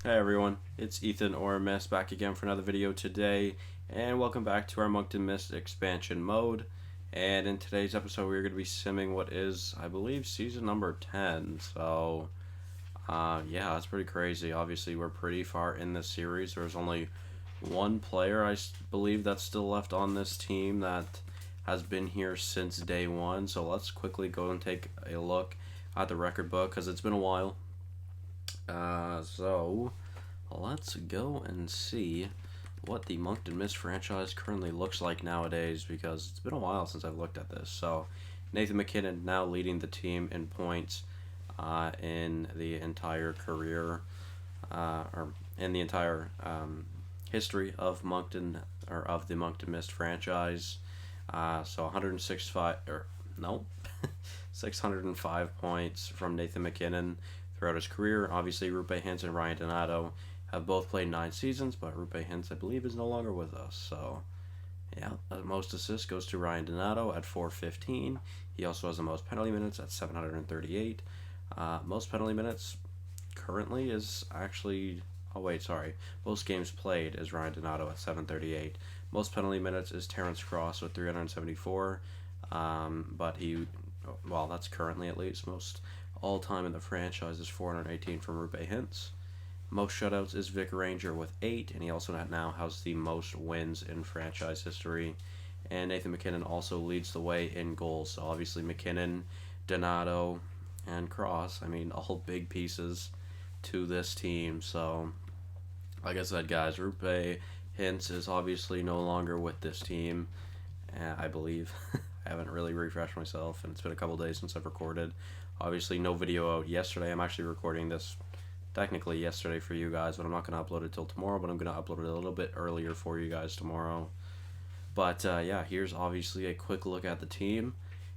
Hey everyone, it's Ethan or Miist back again for another video today, and welcome back to our Moncton Miist expansion mode. And in today's episode, we're going to be simming what is, I believe, season number 10. So, yeah, that's pretty crazy. Obviously, we're pretty far in this series. There's only one player, I believe, that's still left on this team that has been here since day one. So let's quickly go and take a look at the record book, because it's been a while. So let's go and see what the Moncton Miist franchise currently looks like nowadays, because it's been a while since I've looked at this. So Nathan MacKinnon now leading the team in points in the entire career, or in the entire history of Moncton, or of the Moncton Miist franchise. So 165, or no, 605 points from Nathan MacKinnon throughout his career. Obviously, Roope Hintz and Ryan Donato have both played 9 seasons, but Roope Hintz, I believe, is no longer with us. So, yeah, most assists goes to Ryan Donato at 415. He also has the most penalty minutes at 738. Most penalty minutes currently is actually... Oh, wait, sorry. Most games played is Ryan Donato at 738. Most penalty minutes is Terrence Cross with 374. But he... Well, that's currently at least. Most all-time in the franchise is 418 from Roope Hintz. Most shutouts is Vic Ranger with 8, and he also now has the most wins in franchise history. And Nathan MacKinnon also leads the way in goals. So obviously MacKinnon, Donato, and Cross, I mean, all big pieces to this team. So, like I said, guys, Roope Hintz is obviously no longer with this team, I believe. I haven't really refreshed myself, and it's been a couple days since I've recorded. Obviously, no video out yesterday. I'm actually recording this technically yesterday for you guys, but I'm not going to upload it till tomorrow, but I'm going to upload it a little bit earlier for you guys tomorrow. But, yeah, here's obviously a quick look at the team.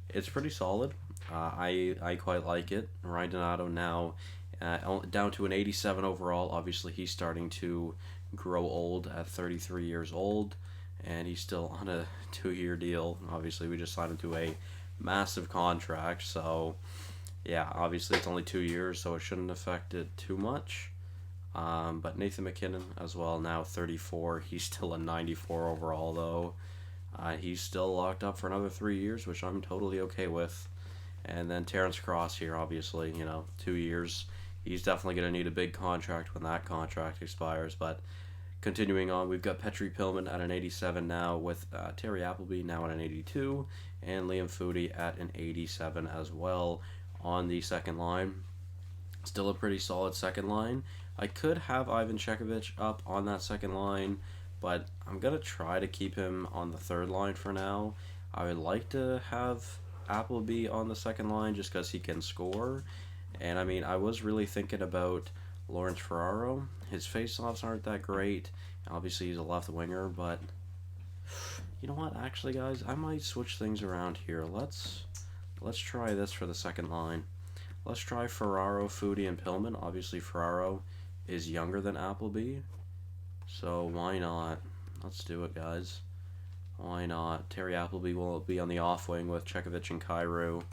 It's pretty solid. I quite like it. Ryan Donato now down to an 87 overall. Obviously, he's starting to grow old at 33 years old, and he's still on a 2-year deal. Obviously, we just signed him to a massive contract, so... Yeah, obviously it's only 2 years, so it shouldn't affect it too much. But Nathan MacKinnon as well, now 34. He's still a 94 overall, though. He's still locked up for another 3 years, which I'm totally okay with. And then Terrence Cross here, obviously, 2 years. He's definitely going to need a big contract when that contract expires. But continuing on, we've got Petri Pillman at an 87 now, with Terry Appleby now at an 82, and Liam Foudy at an 87 as well. On the second line, still a pretty solid second line. I could have Ivan Chekovich up on that second line, but I'm going to try to keep him on the third line for now. I would like to have Appleby on the second line just because he can score. And I mean, I was really thinking about Lawrence Ferraro. His faceoffs aren't that great. Obviously, he's a left winger, but you know what? Actually, guys, I might switch things around here. Let's try this for the second line. Let's try Ferraro, Foudy, and Pillman. Obviously, Ferraro is younger than Appleby, so why not? Let's do it, guys. Why not? Terry Appleby will be on the off wing with Chekovich and Kyrou.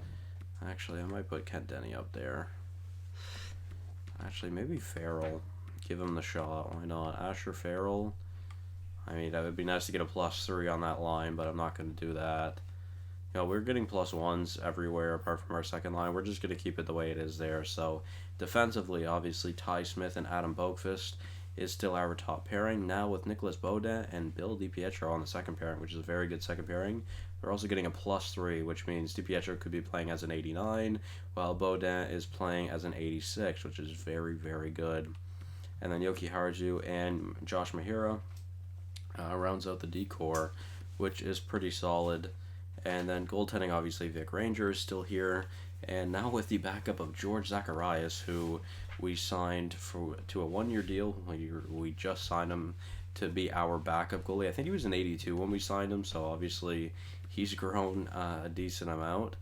Actually, I might put Kent Denny up there. Actually, maybe Farrell. Give him the shot. Why not? Asher Farrell. I mean, that would be nice to get a +3 on that line, but I'm not going to do that. We're getting +1s everywhere apart from our second line. We're just going to keep it the way it is there. So, defensively, obviously, Ty Smith and Adam Boakfist is still our top pairing. Now with Nicholas Baudin and Bill DiPietro on the second pairing, which is a very good second pairing. We're also getting a +3, which means DiPietro could be playing as an 89, while Baudin is playing as an 86, which is very, very good. And then Yoki Harju and Josh Mahira rounds out the D-core, which is pretty solid. And then goaltending, obviously, Vic Ranger is still here. And now with the backup of George Zacharias, who we signed to a 1-year deal. We just signed him to be our backup goalie. I think he was an 82 when we signed him, so obviously he's grown a decent amount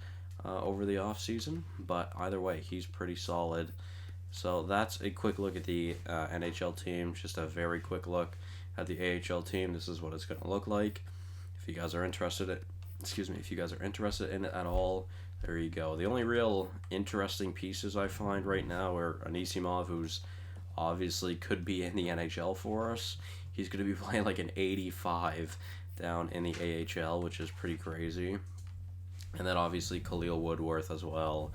over the offseason. But either way, he's pretty solid. So that's a quick look at the NHL team. Just a very quick look at the AHL team. This is what it's going to look like. If you guys are interested in if you guys are interested in it at all, there you go. The only real interesting pieces I find right now are Anisimov, who's obviously could be in the NHL for us. He's going to be playing like an 85 down in the AHL, which is pretty crazy. And then obviously Khalil Woodworth as well.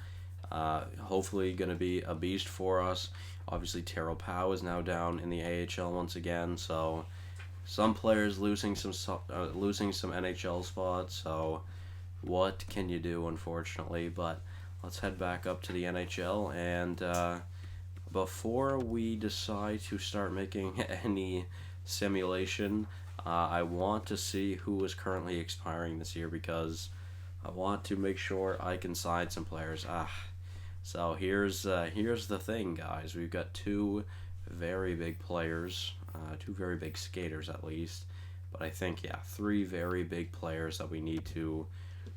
Hopefully going to be a beast for us. Obviously Terrell Powell is now down in the AHL once again, so some players losing some NHL spots. So what can you do, unfortunately? But let's head back up to the NHL, and before we decide to start making any simulation, I want to see who is currently expiring this year because I want to make sure I can sign some players. So here's the thing, guys. We've got two very big players, two very big skaters at least, but I think three very big players that we need to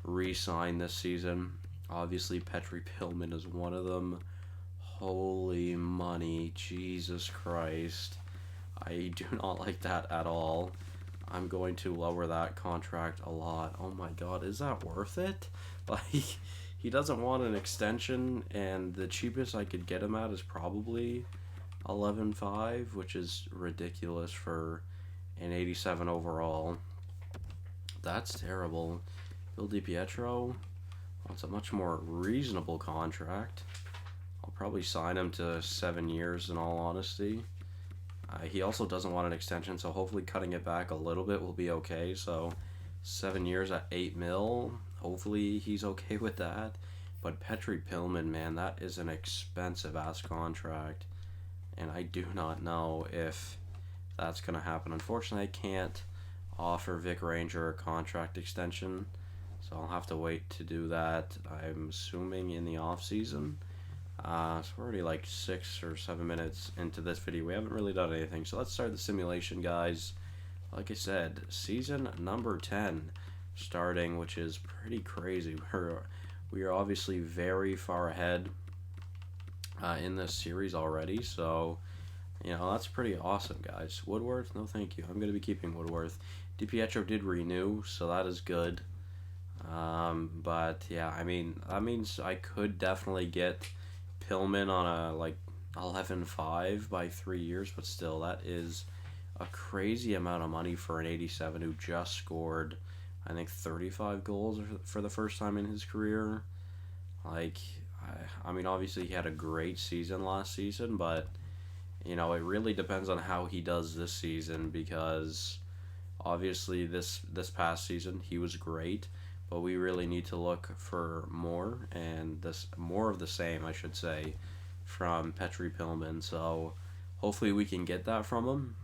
re-sign this season. Obviously, Petri Pillman is one of them. Holy money, Jesus Christ. I do not like that at all. I'm going to lower that contract a lot. Oh my god, is that worth it? Like, he doesn't want an extension, and the cheapest I could get him at is probably 11.5, which is ridiculous for an 87 overall. That's terrible. Bill DiPietro wants a much more reasonable contract. I'll probably sign him to 7 years in all honesty. He also doesn't want an extension, so hopefully cutting it back a little bit will be okay. So 7 years at 8 mil, hopefully he's okay with that. But Petri Pillman, man, that is an expensive ass contract, and I do not know if that's going to happen. Unfortunately, I can't offer Vic Ranger a contract extension, so I'll have to wait to do that, I'm assuming, in the off season. So we're already like 6 or 7 minutes into this video. We haven't really done anything, so let's start the simulation, guys. Like I said, season number 10 starting, which is pretty crazy. We are obviously very far ahead in this series already, so that's pretty awesome, guys. Woodworth, no thank you. I'm going to be keeping Woodworth. DiPietro did renew, so that is good. But yeah, I mean, that means I could definitely get Pillman on a like 11.5 by 3 years, but still, that is a crazy amount of money for an 87 who just scored, I think, 35 goals for the first time in his career. Like, I mean, obviously he had a great season last season, but it really depends on how he does this season, because obviously this past season he was great, but we really need to look for more, and more of the same, I should say, from Petri Pillman. So hopefully we can get that from him.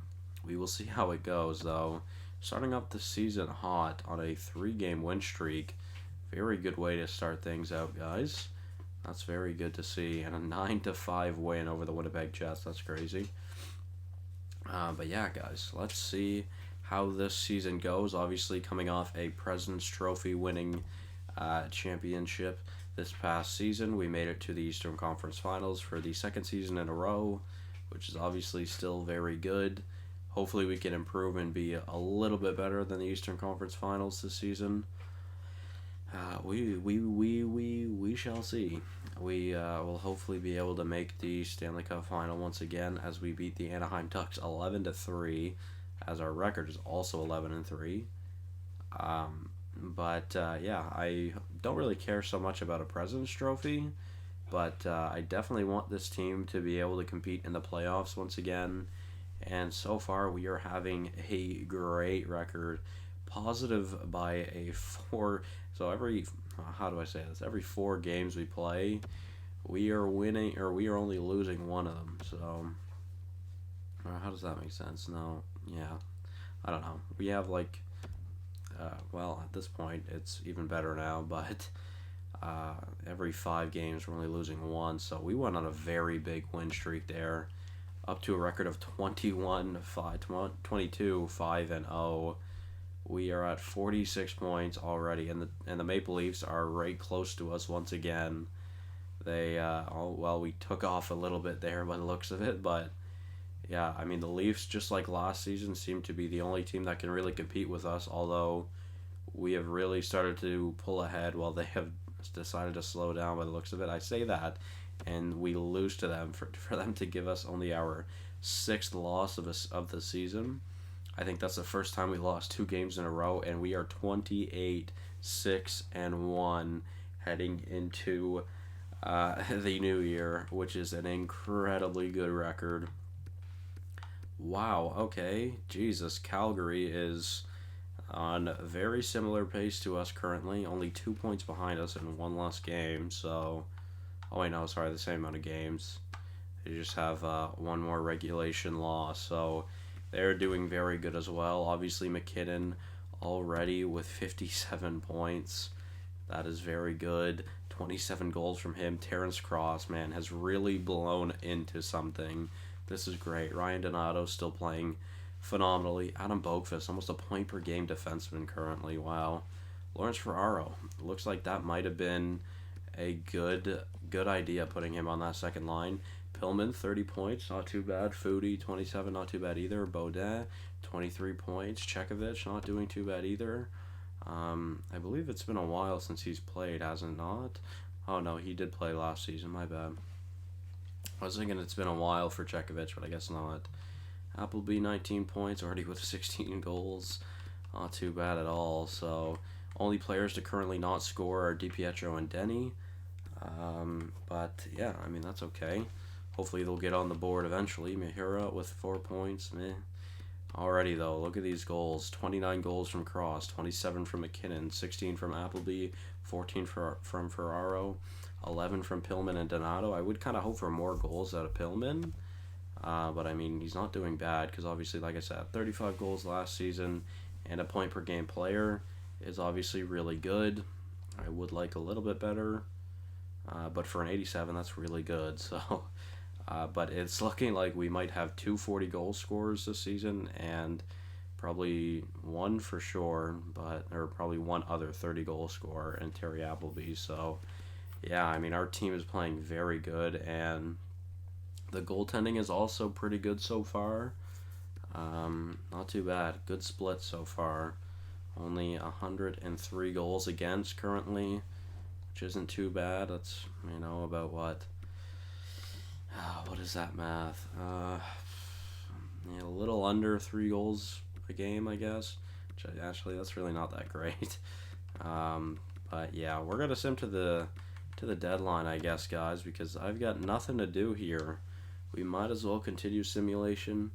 We will see how it goes, though. Starting up the season hot on a 3-game win streak. Very good way to start things out, guys. That's very good to see. And a 9-5 win over the Winnipeg Jets. That's crazy. But yeah, guys, let's see how this season goes. Obviously, coming off a President's Trophy winning championship this past season, we made it to the Eastern Conference Finals for the second season in a row, which is obviously still very good. Hopefully, we can improve and be a little bit better than the Eastern Conference Finals this season. We shall see. We will hopefully be able to make the Stanley Cup Final once again as we beat the Anaheim Ducks 11-3, as our record is also 11-3. But yeah, I don't really care so much about a President's Trophy, but I definitely want this team to be able to compete in the playoffs once again. And so far, we are having a great record, positive by a 4. So every 4 games we play, we are winning, or we are only losing one of them. So how does that make sense? No, yeah, I don't know. We have like, well, at this point it's even better now, but every 5 games we're only losing one. So we went on a very big win streak there, up to a record of 22-5-0. We are at 46 points already, and the Maple Leafs are right close to us once again. They we took off a little bit there by the looks of it, but yeah, I mean, the Leafs, just like last season, seem to be the only team that can really compete with us, although we have really started to pull ahead while they have decided to slow down by the looks of it. I say that, and we lose to them for them to give us only our sixth loss of the season. I think that's the first time we lost 2 games in a row, and we are 28-6-1 heading into the new year, which is an incredibly good record. Wow, okay. Jesus, Calgary is on a very similar pace to us currently, only 2 points behind us in one less game, so... Oh, wait, no, sorry, the same amount of games. They just have one more regulation loss, so they're doing very good as well. Obviously, McKinnon already with 57 points. That is very good. 27 goals from him. Terrence Cross, man, has really blown into something. This is great. Ryan Donato still playing phenomenally. Adam Boqvist, almost a point per game defenseman currently. Wow. Lawrence Ferraro, looks like that might have been a good idea, putting him on that second line. Pillman, 30 points, not too bad. Foodie, 27, not too bad either. Baudin, 23 points. Chekovich, not doing too bad either. I believe it's been a while since he's played, hasn't it not? Oh, no, he did play last season, my bad. I was thinking it's been a while for Chekovich, but I guess not. Appleby, 19 points, already with 16 goals. Not too bad at all. So, only players to currently not score are DiPietro and Denny. But, yeah, I mean, that's okay. Hopefully they'll get on the board eventually. Mihura with 4 points. Meh. Already, though, look at these goals. 29 goals from Cross, 27 from McKinnon, 16 from Appleby, 14 from Ferraro, 11 from Pillman and Donato. I would kind of hope for more goals out of Pillman. But, I mean, he's not doing bad because, obviously, like I said, 35 goals last season and a point per game player is obviously really good. I would like a little bit better. But for an 87, that's really good. So, but it's looking like we might have 2 40-goal scorers this season and probably one for sure, or probably one other 30-goal scorer in Terry Appleby. So, yeah, I mean, our team is playing very good, and the goaltending is also pretty good so far. Not too bad. Good split so far. Only 103 goals against currently, which isn't too bad. That's, about what? What is that math? A little under 3 goals a game, I guess. Which actually, that's really not that great. But yeah, we're gonna sim to the deadline, I guess, guys, because I've got nothing to do here. We might as well continue simulation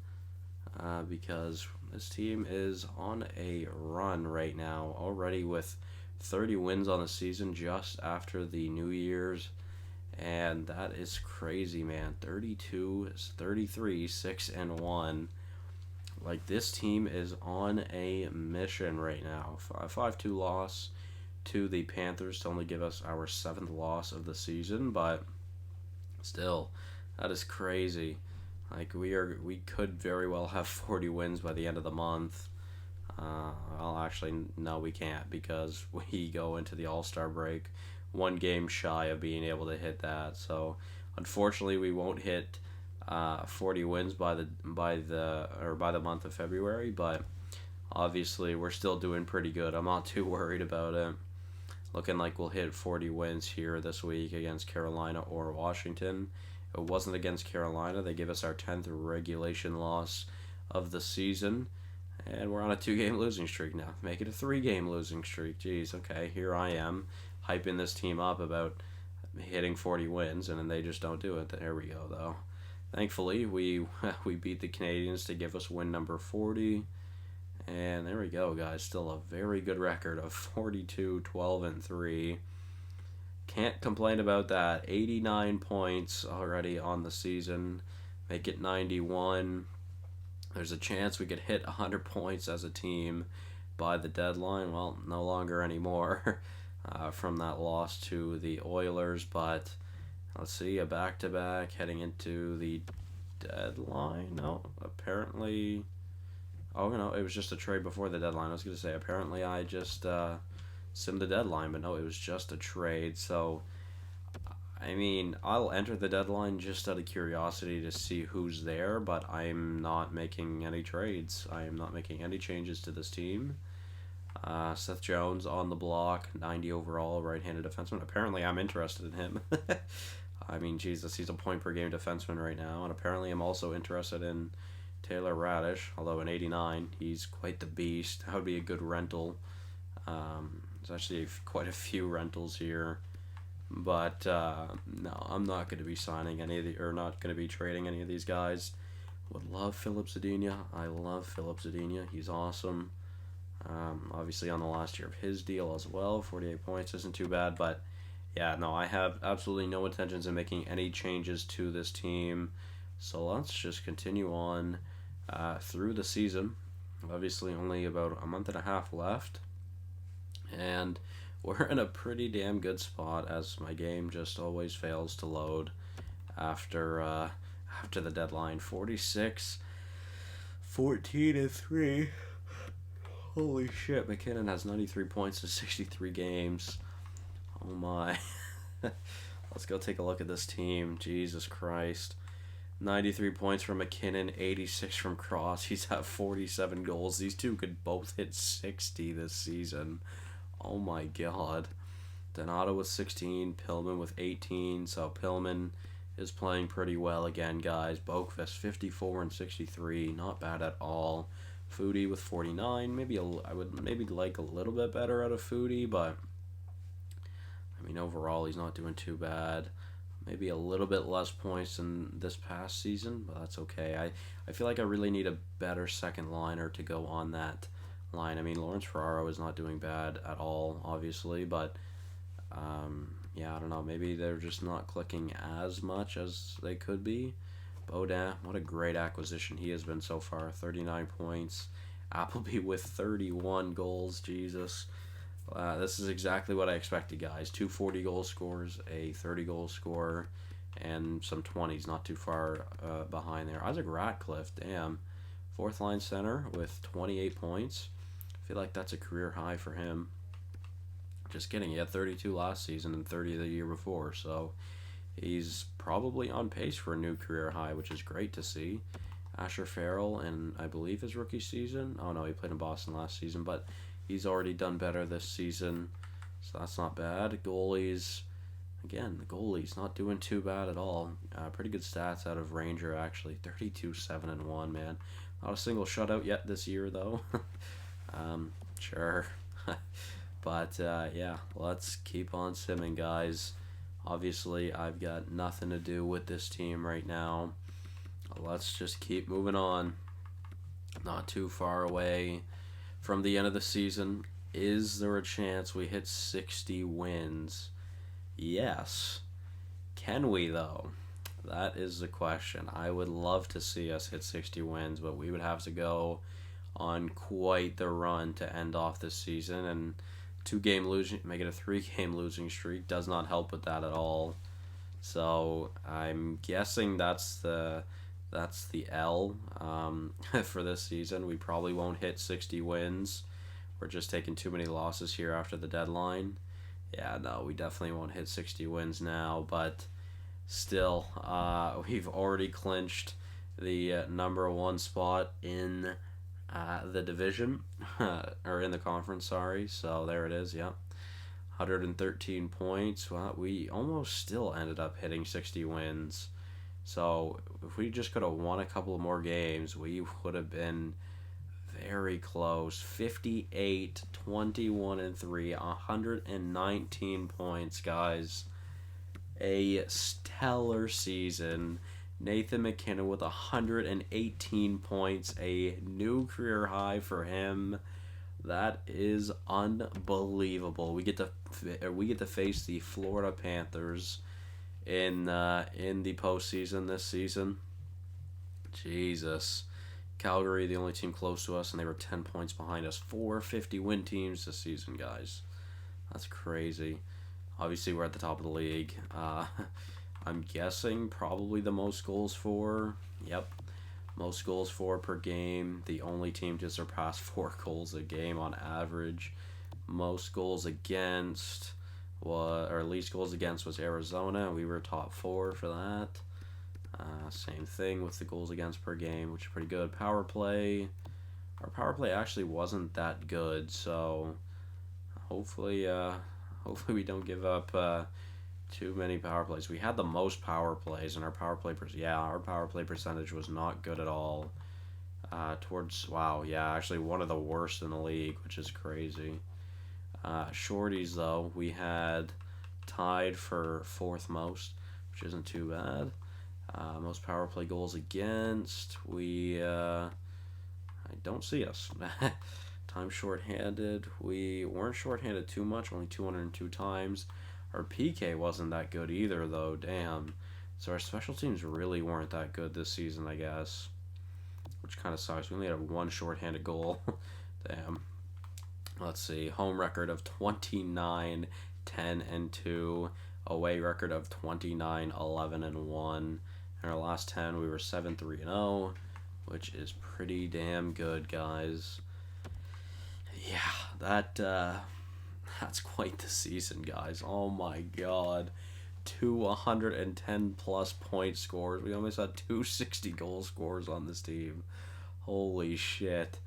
because this team is on a run right now, already with 30 wins on the season just after the New Year's, and that is crazy, man. 32, 33, 6-1. Like, this team is on a mission right now. 5-2 loss to the Panthers to only give us our 7th loss of the season, but still, that is crazy. Like, we could very well have 40 wins by the end of the month. Well, actually, no, we can't, because we go into the All-Star break 1 game shy of being able to hit that. So, unfortunately, we won't hit 40 wins by the month of February, but obviously we're still doing pretty good. I'm not too worried about it. Looking like we'll hit 40 wins here this week against Carolina or Washington. It wasn't against Carolina. They gave us our 10th regulation loss of the season. And we're on a 2-game losing streak now. Make it a 3-game losing streak. Jeez, okay, here I am, hyping this team up about hitting 40 wins, and then they just don't do it. There we go, though. Thankfully, we beat the Canadians to give us win number 40. And there we go, guys. Still a very good record of 42, 12-3. Can't complain about that. 89 points already on the season. Make it 91. There's a chance we could hit 100 points as a team by the deadline. Well, no longer anymore from that loss to the Oilers. But let's see, a back-to-back heading into the deadline. No, apparently... Oh, no, it was just a trade before the deadline. I was going to say, apparently I just simmed the deadline, but no, it was just a trade. So, I mean, I'll enter the deadline just out of curiosity to see who's there, but I'm not making any trades. I am not making any changes to this team. Seth Jones on the block, 90 overall, right-handed defenseman. Apparently I'm interested in him. I mean, Jesus, he's a point per game defenseman right now, and apparently I'm also interested in Taylor Radish, although in 89, he's quite the beast. That would be a good rental. There's actually quite a few rentals here, but no, I'm not going to be signing any of the, or not going to be trading any of these guys. Would love Philip Zadina. I love Philip Zadina. He's awesome. Obviously on the last year of his deal as well, 48 points isn't too bad, but yeah, no, I have absolutely no intentions of making any changes to this team. So let's just continue on through the season. Obviously, only about a month and a half left, and we're in a pretty damn good spot as my game just always fails to load after the deadline. 46, 14 and 3. Holy shit, McKinnon has 93 points in 63 games. Oh my. Let's go take a look at this team. Jesus Christ. 93 points from McKinnon, 86 from Cross. He's at 47 goals. These two could both hit 60 this season. Oh my god. Donato with 16, Pillman with 18. So Pillman is playing pretty well again, guys. Boqvist 54 and 63. Not bad at all. Foodie with 49. I would maybe like a little bit better out of Foodie, but I mean overall he's not doing too bad. Maybe a little bit less points than this past season, but that's okay. I feel like I really need a better second liner to go on that line. I mean, Lawrence Ferraro is not doing bad at all, obviously, but yeah, I don't know. Maybe they're just not clicking as much as they could be. Baudin, what a great acquisition he has been so far. 39 points. Appleby with 31 goals. Jesus. This is exactly what I expected, guys. 2 40-goal scorers, a 30-goal scorer, and some 20s, not too far behind there. Isaac Ratcliffe, damn. Fourth-line center with 28 points. I feel like that's a career high for him. Just kidding. He had 32 last season and 30 the year before, so he's probably on pace for a new career high, which is great to see. Asher Farrell, in I believe his rookie season. Oh no, he played in Boston last season, but he's already done better this season, so that's not bad. Goalies, again, the goalies not doing too bad at all. Pretty good stats out of Ranger, actually. 32, 7, and 1, man. Not a single shutout yet this year, though. Sure. But, yeah, let's keep on simming, guys. Obviously, I've got nothing to do with this team right now. Let's just keep moving on. Not too far away from the end of the season. Is there a chance we hit 60 wins? Yes. Can we, though? That is the question. I would love to see us hit 60 wins, but we would have to go on quite the run to end off this season, and make it a 3-game losing streak does not help with that at all. So I'm guessing that's the L for this season. We probably won't hit 60 wins. We're just taking too many losses here after the deadline. Yeah, no, we definitely won't hit 60 wins now, but still, we've already clinched the number 1 spot in the division, or in the conference, sorry. So there it is, yeah. 113 points. Well, we almost still ended up hitting 60 wins. So if we just could have won a couple of more games, we would have been very close. 58, 21, and 3, 119 points, guys. A stellar season. Nathan McKinnon with 118 points, a new career high for him. That is unbelievable. We get to face the Florida Panthers in the postseason this season. Jesus. Calgary, the only team close to us, and they were 10 points behind us. 450 win teams this season, guys. That's crazy. Obviously, we're at the top of the league. I'm guessing probably the most goals for. Yep. Most goals for per game. The only team to surpass 4 goals a game on average. Most goals against, or least goals against, was Arizona. We were top 4 for that. Same thing with the goals against per game, which is pretty good. Power play. Our power play actually wasn't that good, so hopefully we don't give up Too many power plays. We had the most power plays, and our power play our power play percentage was not good at all. Actually one of the worst in the league, which is crazy. Shorties though, we had tied for fourth most, which isn't too bad. Most power play goals against. I don't see us. Time shorthanded. We weren't shorthanded too much, only 202 times. Our PK wasn't that good either, though. Damn. So our special teams really weren't that good this season, I guess. Which kind of sucks. We only had one shorthanded goal. Damn. Let's see. Home record of 29, 10, and 2. Away record of 29, 11, and 1. In our last 10, we were 7, 3, and 0, which is pretty damn good, guys. Yeah, that's quite the season, guys. Oh my god. 210 plus point scores. We almost had 260 goal scores on this team. Holy shit.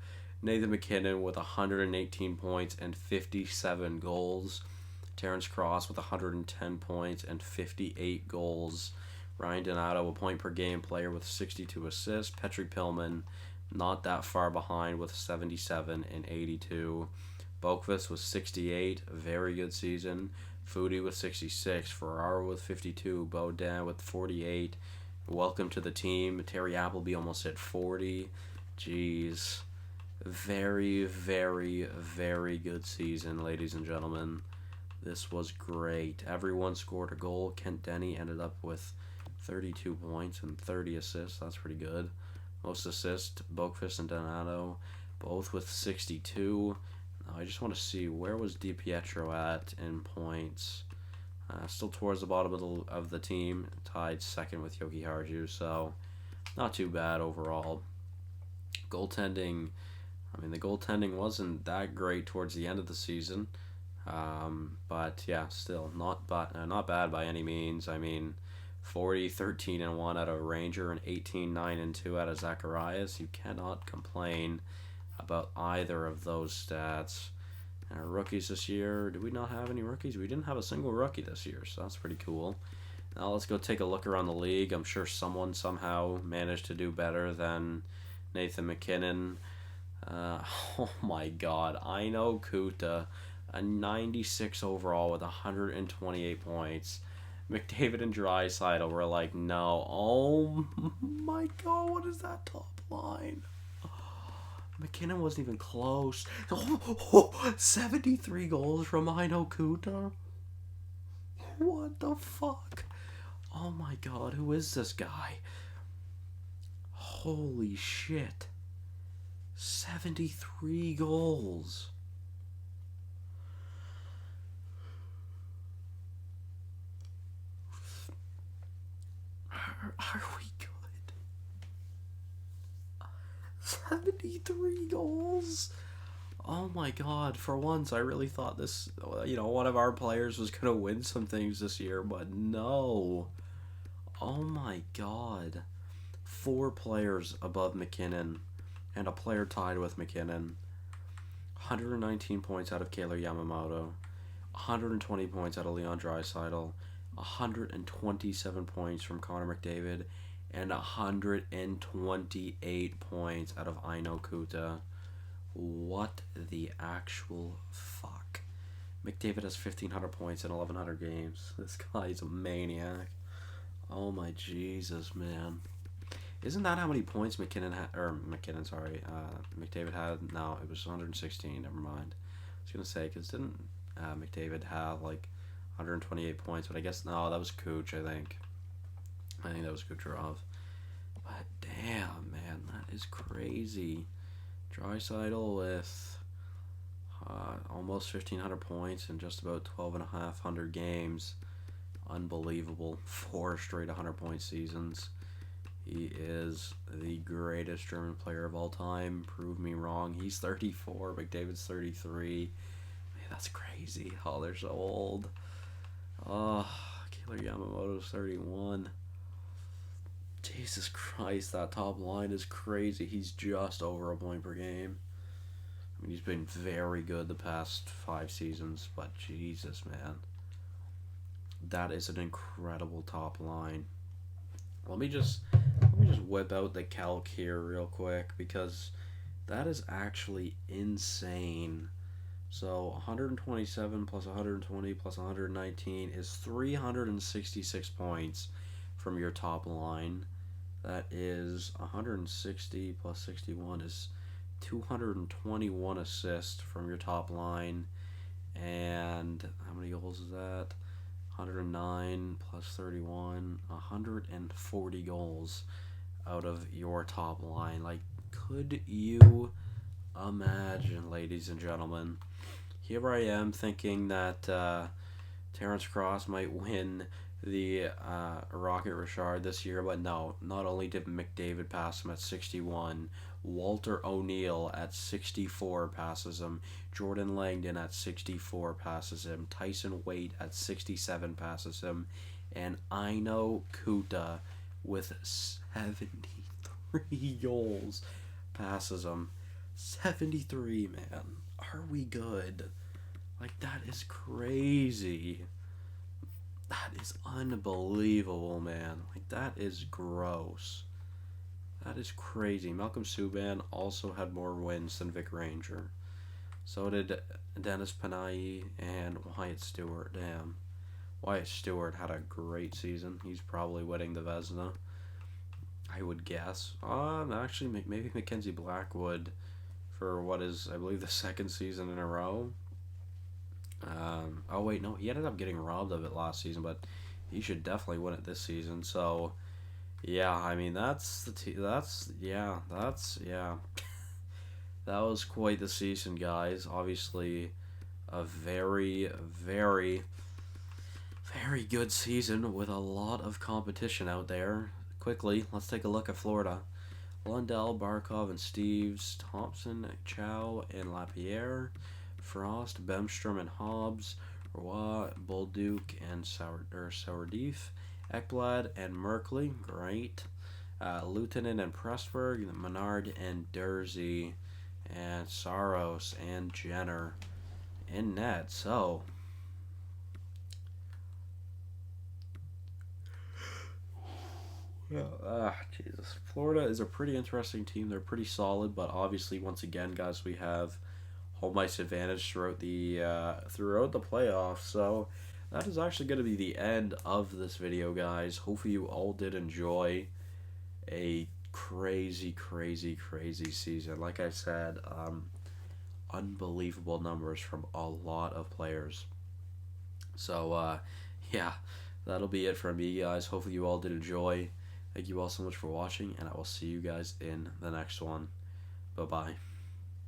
Nathan MacKinnon with 118 points and 57 goals. Terrence Cross with 110 points and 58 goals. Ryan Donato, a point per game player with 62 assists. Petri Pillman, not that far behind with 77 and 82. Boqvist with 68, very good season. Foodie with 66. Ferraro with 52. Baudin with 48. Welcome to the team. Terry Appleby almost hit 40. Jeez. Very, very, very good season, ladies and gentlemen. This was great. Everyone scored a goal. Kent Denny ended up with 32 points and 30 assists. That's pretty good. Most assists, Boqvist and Donato, both with 62. I just want to see, where was DiPietro at in points? Still towards the bottom of the team, tied second with Yoki Harju, so not too bad overall. Goaltending, the goaltending wasn't that great towards the end of the season, but yeah, still not bad by any means. 40, 13, and 1 out of Ranger and 18, 9, and 2 out of Zacharias. You cannot complain about either of those stats. And our rookies this year, did we not have any rookies? We didn't have a single rookie this year, so that's pretty cool. Now let's go take a look around the league. I'm sure someone somehow managed to do better than Nathan MacKinnon. Oh my god, Aino Kuta, a 96 overall with 128 points. McDavid and Draisaitl were like, no. Oh my god, what is that top line? McKinnon wasn't even close. 73 goals from Aino Kuta? What the fuck? Oh my god, who is this guy? Holy shit. 73 goals. Are we good? 73 goals? Oh my god, for once I really thought this, one of our players was going to win some things this year, but no. Oh my god. 4 players above MacKinnon, and a player tied with MacKinnon. 119 points out of Kailer Yamamoto. 120 points out of Leon Draisaitl. 127 points from Connor McDavid, and 128 points out of Aino Kuta. What the actual fuck? McDavid has 1,500 points in 1,100 games. This guy's a maniac. Oh my Jesus, man. Isn't that how many points McDavid had? No, it was 116, never mind. I was going to say, because didn't McDavid have, 128 points, but I guess, no, that was Kuch, I think that was Kucherov. But damn, man, that is crazy. Draisaitl with almost 1,500 points in just about 1,200 games. Unbelievable. 4 straight 100-point seasons. He is the greatest German player of all time. Prove me wrong. He's 34. McDavid's 33. Man, that's crazy. Oh, they're so old. Oh, Kailer Yamamoto's 31. Jesus Christ, that top line is crazy. He's just over a point per game. He's been very good the past 5 seasons, but Jesus, man. That is an incredible top line. Let me just whip out the calc here real quick because that is actually insane. So 127 plus 120 plus 119 is 366 points from your top line. That is 160 plus 61 is 221 assists from your top line. And how many goals is that? 109 plus 31, 140 goals out of your top line. Like, could you imagine, ladies and gentlemen? Here I am thinking that Terrence Cross might win the Rocket Richard this year, but no. Not only did McDavid pass him at 61, Walter O'Neill at 64 passes him, Jordan Langdon at 64 passes him, Tyson Waite at 67 passes him, and Aino Kuta with 73 goals passes him. 73, man. Are we good? Like, that is crazy. That is unbelievable, man. Like, that is gross. That is crazy. Malcolm Subban also had more wins than Vic Ranger. So did Dennis Panay and Wyatt Stewart. Damn. Wyatt Stewart had a great season. He's probably winning the Vezina, I would guess. Actually, maybe Mackenzie Blackwood for what is, I believe, the second season in a row. Oh wait, no, he ended up getting robbed of it last season, but he should definitely win it this season. So, yeah, I mean that's yeah. That was quite the season, guys. Obviously, a very, very, very good season with a lot of competition out there. Quickly, let's take a look at Florida. Lundell, Barkov, and Steves, Thompson, Chow, and Lapierre, Frost, Bemstrom, and Hobbs, Roy, Bolduc, and Sourdeef, Ekblad, and Merkley, great. Lieutenant and Pressburg, Menard, and Dersey, and Saros, and Jenner in net. So, Jesus. Florida is a pretty interesting team. They're pretty solid, but obviously, once again, guys, we have home ice advantage throughout the playoffs. So that is actually going to be the end of this video, guys. Hopefully, you all did enjoy a crazy, crazy, crazy season. Like I said, unbelievable numbers from a lot of players. So, yeah, that'll be it from me, guys. Hopefully, you all did enjoy. Thank you all so much for watching, and I will see you guys in the next one. Bye-bye.